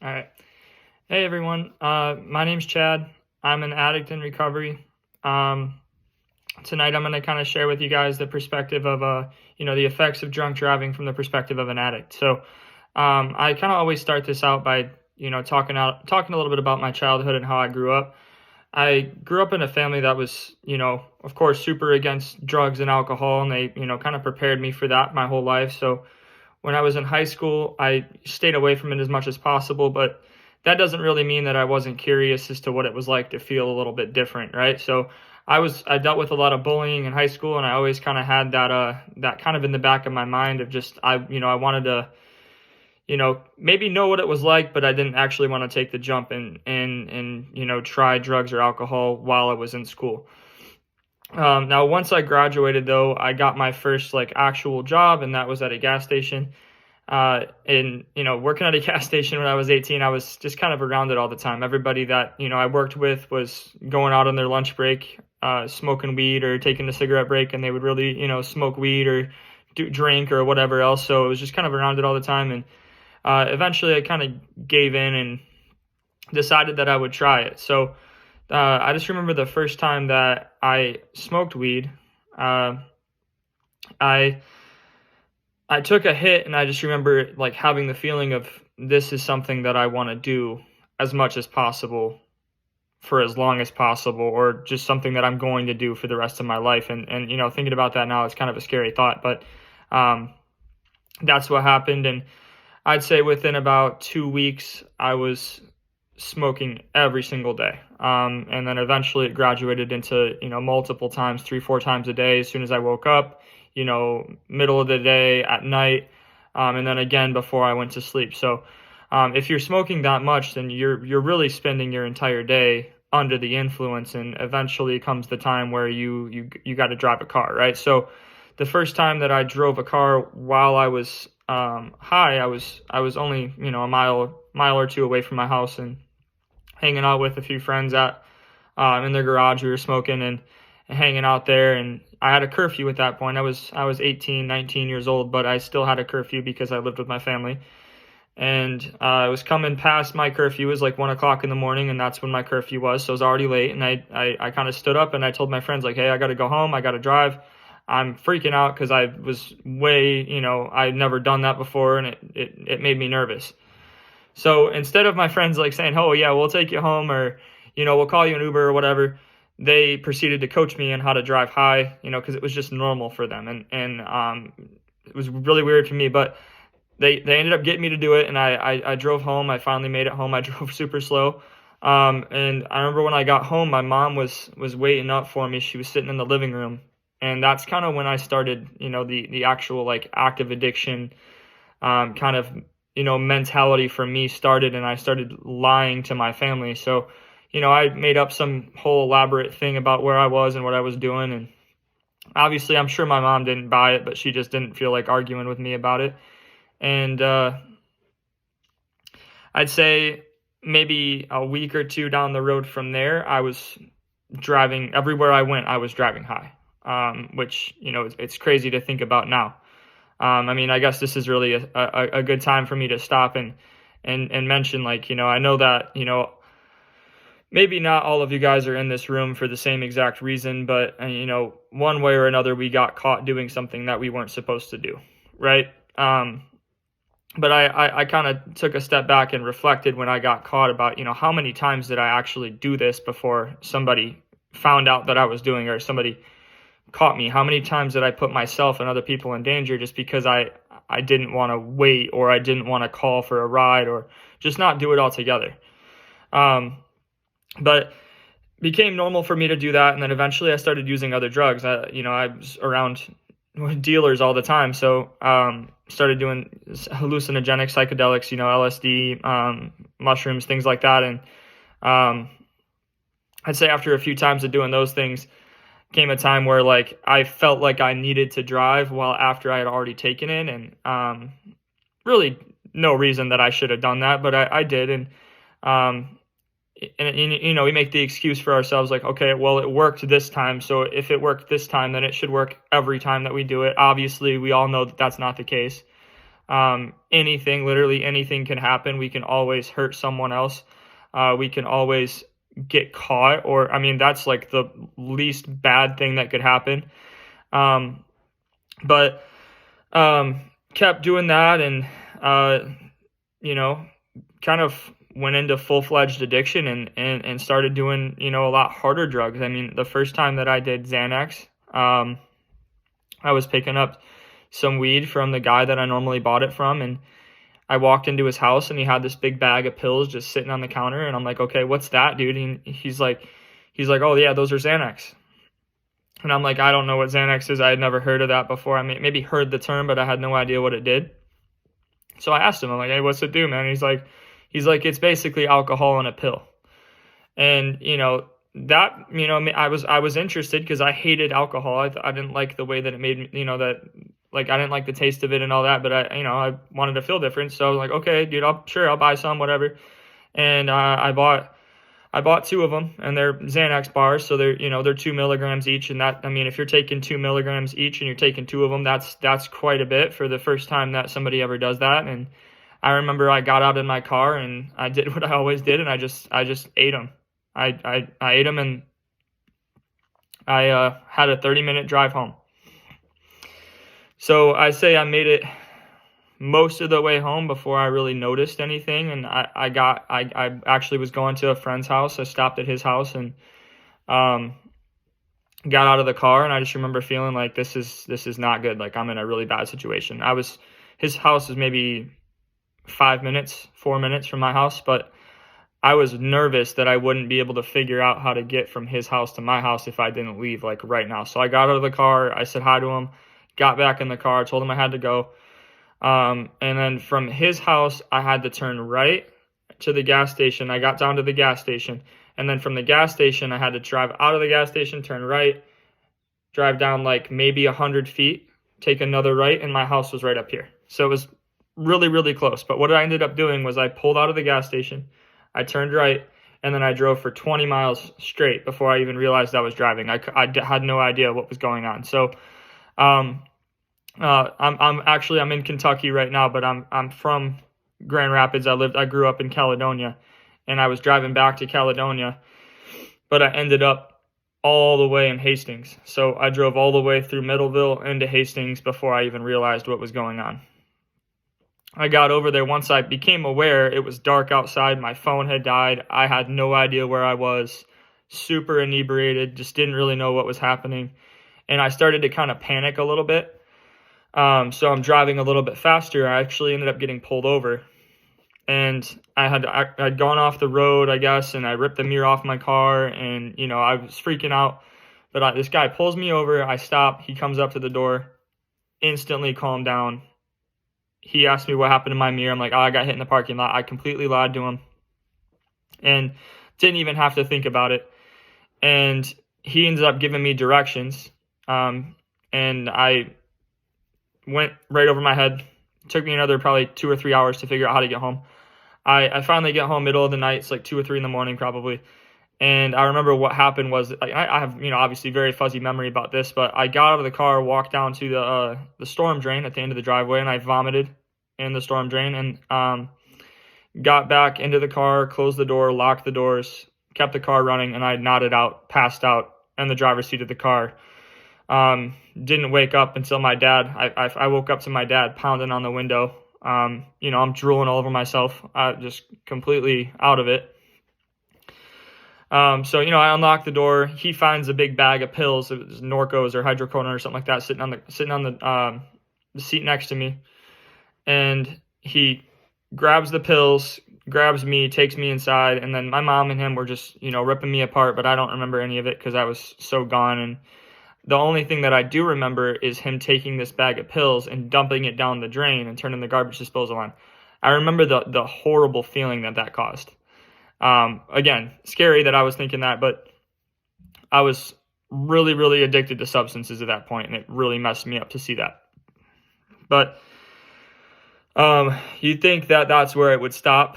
All right. Hey, everyone. My name's Chad. I'm an addict in recovery. Um, Tonight, I'm going to kind of share with you guys the perspective of, the effects of drunk driving from the perspective of an addict. So, I kind of always start this out by, talking a little bit about my childhood and how I grew up. I grew up in a family that was, of course, super against drugs and alcohol, and they, kind of prepared me for that my whole life. So, when I was in high school, I stayed away from it as much as possible, but that doesn't really mean that I wasn't curious as to what it was like to feel a little bit different, right? So I dealt with a lot of bullying in high school, and I always kind of had that kind of in the back of my mind of just I wanted to maybe know what it was like, but I didn't actually want to take the jump and try drugs or alcohol while I was in school. Now, once I graduated, though, I got my first like actual job, and that was at a gas station. And working at a gas station when I was 18, I was just kind of around it all the time. Everybody that I worked with was going out on their lunch break, smoking weed or taking a cigarette break, and they would really smoke weed or drink or whatever else. So it was just kind of around it all the time, and eventually I kind of gave in and decided that I would try it. So I just remember the first time that I smoked weed. I I took a hit, and I just remember like having the feeling of this is something that I want to do as much as possible for as long as possible, or just something that I'm going to do for the rest of my life. And thinking about that now is kind of a scary thought, but um, that's what happened. And I'd say within about 2 weeks, I was smoking every single day. And then eventually it graduated into, multiple times, 3, 4 times a day as soon as I woke up, middle of the day, at night, and then again before I went to sleep. So if you're smoking that much, then you're really spending your entire day under the influence, and eventually comes the time where you got to drive a car, right? So the first time that I drove a car while I was high, I was only a mile or two away from my house, and hanging out with a few friends at in their garage. We were smoking and hanging out there, and I had a curfew at that point. I was 18, 19 years old, but I still had a curfew because I lived with my family. And I was coming past my curfew. It was like 1 o'clock in the morning, and that's when my curfew was. So it was already late, and I kind of stood up and I told my friends, like, hey, I got to go home. I got to drive. I'm freaking out because I was I'd never done that before, and it made me nervous. So instead of my friends like saying, "Oh yeah, we'll take you home," or "We'll call you an Uber," or whatever, they proceeded to coach me on how to drive high, because it was just normal for them, and it was really weird for me, but they ended up getting me to do it, and I drove home. I finally made it home. I drove super slow, and I remember when I got home, my mom was waiting up for me. She was sitting in the living room, and that's kind of when I started, the actual like active addiction, kind of mentality for me started, and I started lying to my family. So, I made up some whole elaborate thing about where I was and what I was doing, and obviously, I'm sure my mom didn't buy it, but she just didn't feel like arguing with me about it. And I'd say maybe a week or two down the road from there, I was driving everywhere I went. I was driving high, which it's crazy to think about now. I mean, I guess this is really a good time for me to stop and mention, like, I know that, maybe not all of you guys are in this room for the same exact reason, but, one way or another, we got caught doing something that we weren't supposed to do, right? But I kind of took a step back and reflected when I got caught about, how many times did I actually do this before somebody found out that I was doing, or somebody caught me? How many times did I put myself and other people in danger just because I didn't want to wait, or I didn't want to call for a ride, or just not do it altogether? But became normal for me to do that, and then eventually I started using other drugs. I was around dealers all the time, so started doing hallucinogenic psychedelics, LSD, mushrooms, things like that, and I'd say after a few times of doing those things, came a time where like I felt like I needed to drive while after I had already taken it, and really no reason that I should have done that, but I did, um, and we make the excuse for ourselves like, okay, well, it worked this time, so if it worked this time, then it should work every time that we do it. Obviously, we all know that that's not the case. Anything, literally anything can happen. We can always hurt someone else. We can always get caught, or I mean, that's like the least bad thing that could happen. But kept doing that, and you know, kind of went into full-fledged addiction, and started doing, a lot harder drugs. I mean, the first time that I did Xanax, I was picking up some weed from the guy that I normally bought it from, and I walked into his house and he had this big bag of pills just sitting on the counter, and I'm like, okay, what's that, dude? And he's like, oh yeah, those are Xanax. And I'm like, I don't know what Xanax is. I had never heard of that before. I mean, maybe heard the term, but I had no idea what it did. So I asked him, I'm like, hey, what's it do, man? And he's like, it's basically alcohol in a pill. And, that, I was interested because I hated alcohol. I didn't like the way that it made me, that, like, I didn't like the taste of it and all that, but I wanted to feel different. So I was like, okay, dude, I'll buy some, whatever. And I bought 2 of them, and they're Xanax bars, so they're 2 milligrams each. And that, I mean, if you're taking 2 milligrams each and you're taking 2 of them, that's quite a bit for the first time that somebody ever does that. And I remember I got out in my car and I did what I always did, and I just ate them. I ate them, and I had a 30-minute drive home. So I say I made it most of the way home before I really noticed anything, and I actually was going to a friend's house. I stopped at his house and got out of the car, and I just remember feeling like this is not good. Like, I'm in a really bad situation. His house is maybe 4 minutes from my house, but I was nervous that I wouldn't be able to figure out how to get from his house to my house if I didn't leave, like, right now. So I got out of the car, I said hi to him, got back in the car, told him I had to go. And then from his house, I had to turn right to the gas station. I got down to the gas station, and then from the gas station, I had to drive out of the gas station, turn right, drive down like maybe 100 feet, take another right, and my house was right up here. So it was really, really close. But what I ended up doing was I pulled out of the gas station, I turned right, and then I drove for 20 miles straight before I even realized I was driving. I had no idea what was going on. So, I'm in Kentucky right now, but I'm from Grand Rapids. I grew up in Caledonia, and I was driving back to Caledonia, but I ended up all the way in Hastings. So I drove all the way through Middleville into Hastings before I even realized what was going on. I got over there. Once I became aware, it was dark outside. My phone had died. I had no idea where I was. Super inebriated. Just didn't really know what was happening. And I started to kind of panic a little bit. So I'm driving a little bit faster. I actually ended up getting pulled over. And I'd gone off the road, I guess, and I ripped the mirror off my car. And, I was freaking out. But this guy pulls me over. I stop. He comes up to the door. Instantly calmed down. He asked me what happened to my mirror. I'm like, oh, I got hit in the parking lot. I completely lied to him and didn't even have to think about it. And he ended up giving me directions. And I went right over my head. It took me another probably 2 or 3 hours to figure out how to get home. I finally get home middle of the night. It's like 2 or 3 in the morning probably. And I remember what happened was, I have, obviously very fuzzy memory about this, but I got out of the car, walked down to the storm drain at the end of the driveway, and I vomited in the storm drain, and got back into the car, closed the door, locked the doors, kept the car running, and I nodded out, passed out in the driver's seat of the car. Didn't wake up until my dad, I woke up to my dad pounding on the window. I'm drooling all over myself, just completely out of it. So, I unlock the door. He finds a big bag of pills. It was Norcos or hydrocodone or something like that sitting on the seat next to me. And he grabs the pills, grabs me, takes me inside. And then my mom and him were just, ripping me apart, but I don't remember any of it because I was so gone. And the only thing that I do remember is him taking this bag of pills and dumping it down the drain and turning the garbage disposal on. I remember the horrible feeling that caused. Again, scary that I was thinking that, but I was really, really addicted to substances at that point, and it really messed me up to see that. But you'd think that that's where it would stop.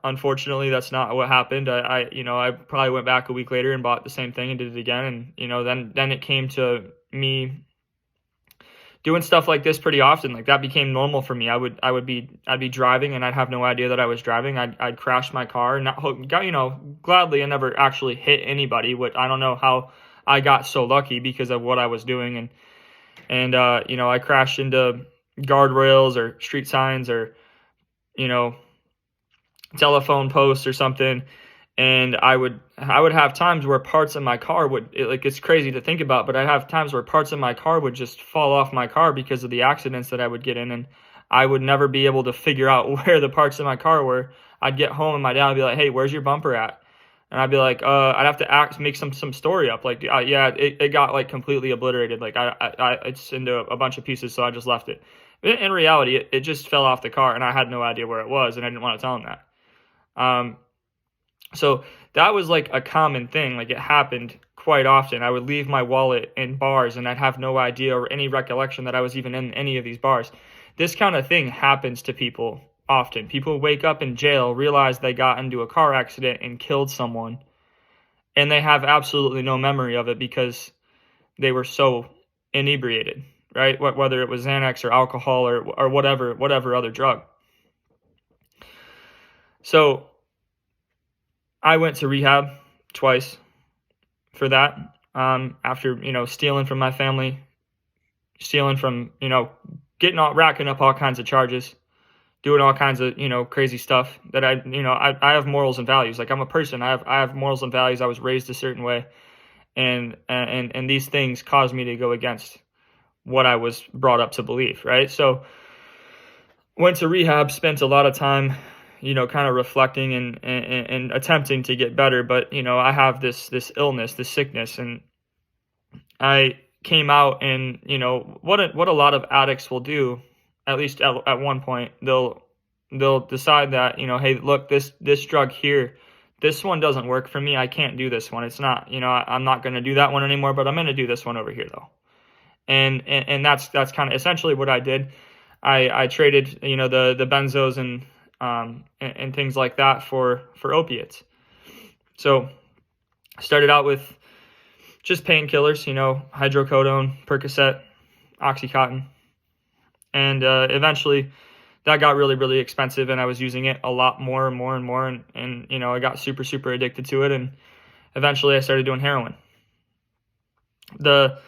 Unfortunately, that's not what happened. I probably went back a week later and bought the same thing and did it again, and then it came to me doing stuff like this pretty often. Like that became normal for me. I'd be driving and I'd have no idea that I was driving. I'd crash my car and gladly I never actually hit anybody. What I don't know how I got so lucky because of what I was doing. And I crashed into guardrails or street signs or, telephone posts or something. And I would have times where parts of my car it's crazy to think about, but I'd have times where parts of my car would just fall off my car because of the accidents that I would get in, and I would never be able to figure out where the parts of my car were. I'd get home and my dad would be like, "Hey, where's your bumper at?" And I'd be like, I'd have to make some story up. Like, yeah, it got like completely obliterated. Like it's into a bunch of pieces, so I just left it. In reality, it just fell off the car and I had no idea where it was, and I didn't want to tell him that. So that was like a common thing. Like it happened quite often. I would leave my wallet in bars and I'd have no idea or any recollection that I was even in any of these bars. This kind of thing happens to people often. People wake up in jail, realize they got into a car accident and killed someone, and they have absolutely no memory of it because they were so inebriated, right? Whether it was Xanax or alcohol or whatever other drug. So I went to rehab twice for that. After, stealing from my family, stealing from, racking up all kinds of charges, doing all kinds of, crazy stuff that I have morals and values. Like I'm a person, I have morals and values. I was raised a certain way, and these things caused me to go against what I was brought up to believe. Right. So went to rehab, spent a lot of time, kind of reflecting and attempting to get better. But, I have this illness, this sickness, and I came out and, what a lot of addicts will do, at least at one point, they'll decide that, hey, look, this drug here, this one doesn't work for me. I can't do this one. It's not, I'm not going to do that one anymore, but I'm going to do this one over here though. And that's kind of essentially what I did. I traded, the benzos and things like that for opiates. So I started out with just painkillers, hydrocodone, Percocet, Oxycontin. And eventually that got really, really expensive, and I was using it a lot more and more and more. And I got super, super addicted to it. And eventually I started doing heroin. I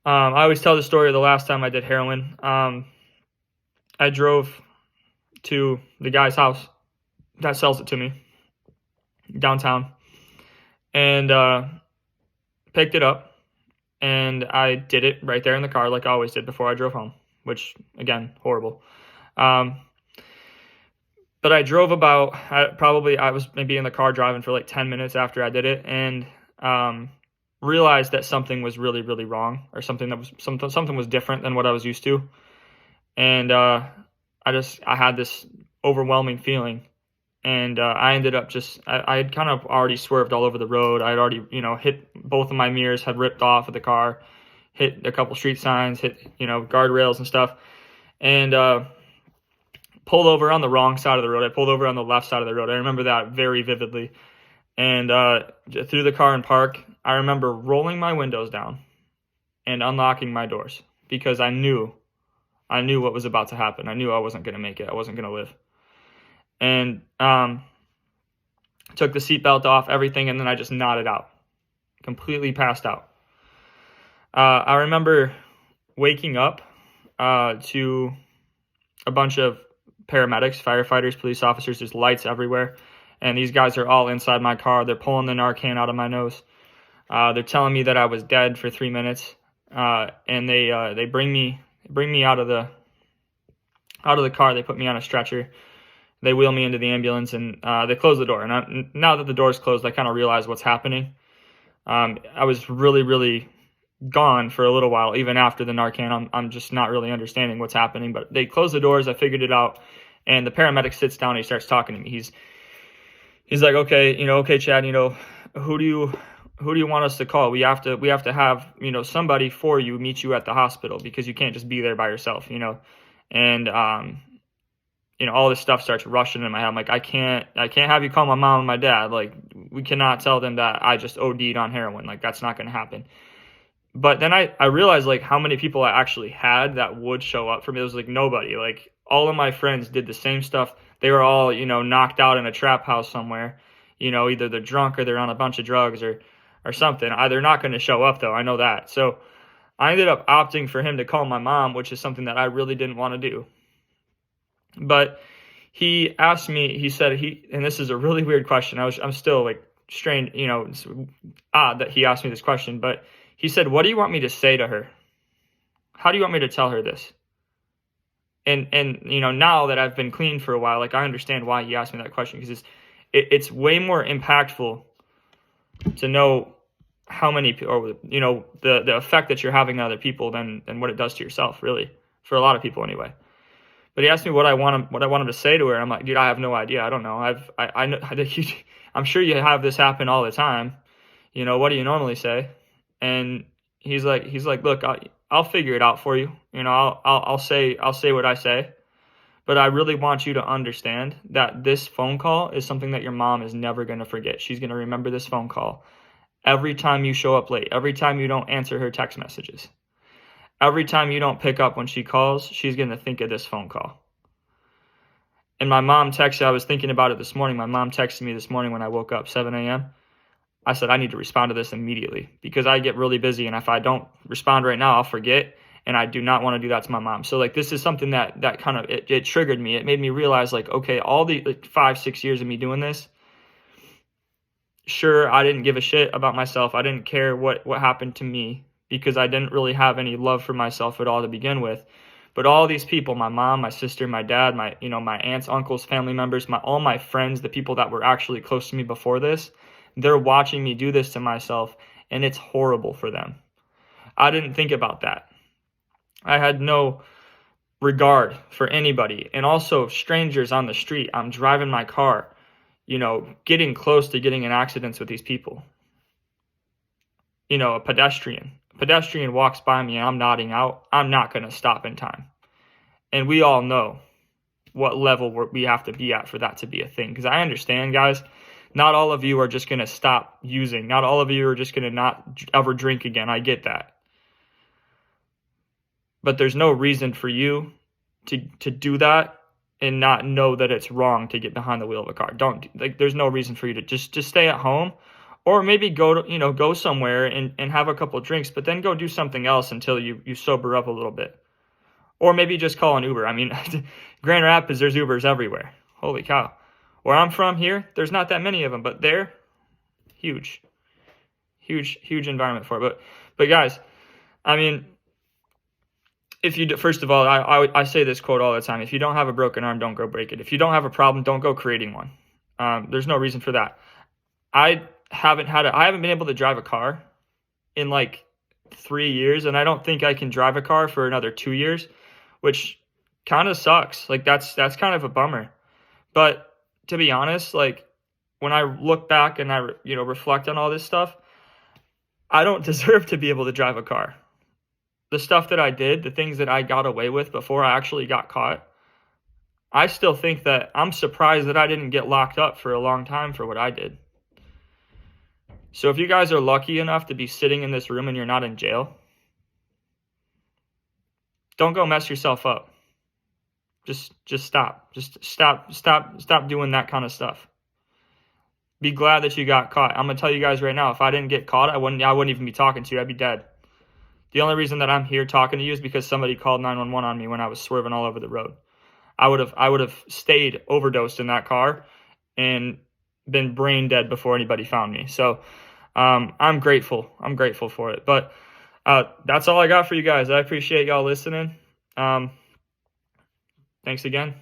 always tell the story of the last time I did heroin. I drove to the guy's house that sells it to me downtown and picked it up, and I did it right there in the car like I always did before I drove home, which again, horrible. But I drove I was maybe in the car driving for like 10 minutes after I did it, and realized that something was really, really wrong, or something was different than what I was used to. And I had this overwhelming feeling, and I ended up I had kind of already swerved all over the road. I had already, hit both of my mirrors, had ripped off of the car, hit a couple street signs, hit, guardrails and stuff, and pulled over on the wrong side of the road. I pulled over on the left side of the road. I remember that very vividly. And threw the car in park. I remember rolling my windows down and unlocking my doors because I knew what was about to happen. I knew I wasn't going to make it. I wasn't going to live. And took the seatbelt off, everything, and then I just nodded out. Completely passed out. I remember waking up to a bunch of paramedics, firefighters, police officers. There's lights everywhere. And these guys are all inside my car. They're pulling the Narcan out of my nose. They're telling me that I was dead for 3 minutes. And they bring me out of the car. They put me on a stretcher. They wheel me into the ambulance, and they close the door. And now that the door's closed, I kind of realize what's happening. I was really, really gone for a little while, even after the Narcan. I'm just not really understanding what's happening. But they close the doors. I figured it out. And the paramedic sits down and he starts talking to me. He's like, okay, Chad, who do you want us to call? We have to have, somebody for you meet you at the hospital because you can't just be there by yourself, and, all this stuff starts rushing in my head. I'm like, I can't have you call my mom and my dad. Like, we cannot tell them that I just OD'd on heroin. Like, that's not going to happen. But then I realized like how many people I actually had that would show up for me. It was like nobody. Like all of my friends did the same stuff. They were all, knocked out in a trap house somewhere. Either they're drunk or they're on a bunch of drugs or something. They're not going to show up though. I know that. So I ended up opting for him to call my mom, which is something that I really didn't want to do. But he asked me, he said and this is a really weird question. I'm still like strained, it's odd that he asked me this question, but he said, "What do you want me to say to her? How do you want me to tell her this?" And now that I've been clean for a while, like I understand why he asked me that question, because it's way more impactful to know how many people, or the effect that you're having on other people than what it does to yourself, really, for a lot of people anyway. But he asked me what I want him to say to her. I'm like, dude, I have no idea. I don't know. I know. I'm sure you have this happen all the time. What do you normally say? And he's like, look, I'll figure it out for you. I'll say what I say. But I really want you to understand that this phone call is something that your mom is never going to forget. She's going to remember this phone call every time you show up late, every time you don't answer her text messages. Every time you don't pick up when she calls, she's going to think of this phone call. And my mom texted, I was thinking about it this morning. My mom texted me this morning when I woke up, 7 a.m. I said, I need to respond to this immediately because I get really busy. And if I don't respond right now, I'll forget. And I do not want to do that to my mom. So like, this is something that kind of, it triggered me. It made me realize like, okay, all the 5-6 years of me doing this, sure, I didn't give a shit about myself. I didn't care what happened to me, because I didn't really have any love for myself at all to begin with. But all these people, my mom, my sister, my dad, my aunts, uncles, family members, all my friends, the people that were actually close to me before this, they're watching me do this to myself, and it's horrible for them. I didn't think about that. I had no regard for anybody, and also strangers on the street. I'm driving my car, getting close to getting in accidents with these people. A pedestrian walks by me and I'm nodding out, I'm not going to stop in time. And we all know what level we have to be at for that to be a thing. Because I understand, guys, not all of you are just going to stop using. Not all of you are just going to not ever drink again. I get that. But there's no reason for you to do that and not know that it's wrong to get behind the wheel of a car. There's no reason for you to just stay at home. Or maybe go somewhere and have a couple of drinks, but then go do something else until you sober up a little bit. Or maybe just call an Uber. I mean, Grand Rapids, there's Ubers everywhere. Holy cow. Where I'm from here, there's not that many of them, but there, huge environment for it. But guys, I mean, first of all, I say this quote all the time. If you don't have a broken arm, don't go break it. If you don't have a problem, don't go creating one. There's no reason for that. I haven't been able to drive a car in like 3 years, and I don't think I can drive a car for another 2 years, which kind of sucks. Like that's kind of a bummer. But to be honest, like when I look back and I reflect on all this stuff, I don't deserve to be able to drive a car. The stuff that I did, the things that I got away with before I actually got caught, I still think that I'm surprised that I didn't get locked up for a long time for what I did. So if you guys are lucky enough to be sitting in this room and you're not in jail, don't go mess yourself up. Just stop. Just stop doing that kind of stuff. Be glad that you got caught. I'm going to tell you guys right now, if I didn't get caught, I wouldn't even be talking to you. I'd be dead. The only reason that I'm here talking to you is because somebody called 911 on me when I was swerving all over the road. I would have stayed overdosed in that car and been brain dead before anybody found me. So I'm grateful. I'm grateful for it. But that's all I got for you guys. I appreciate y'all listening. Thanks again.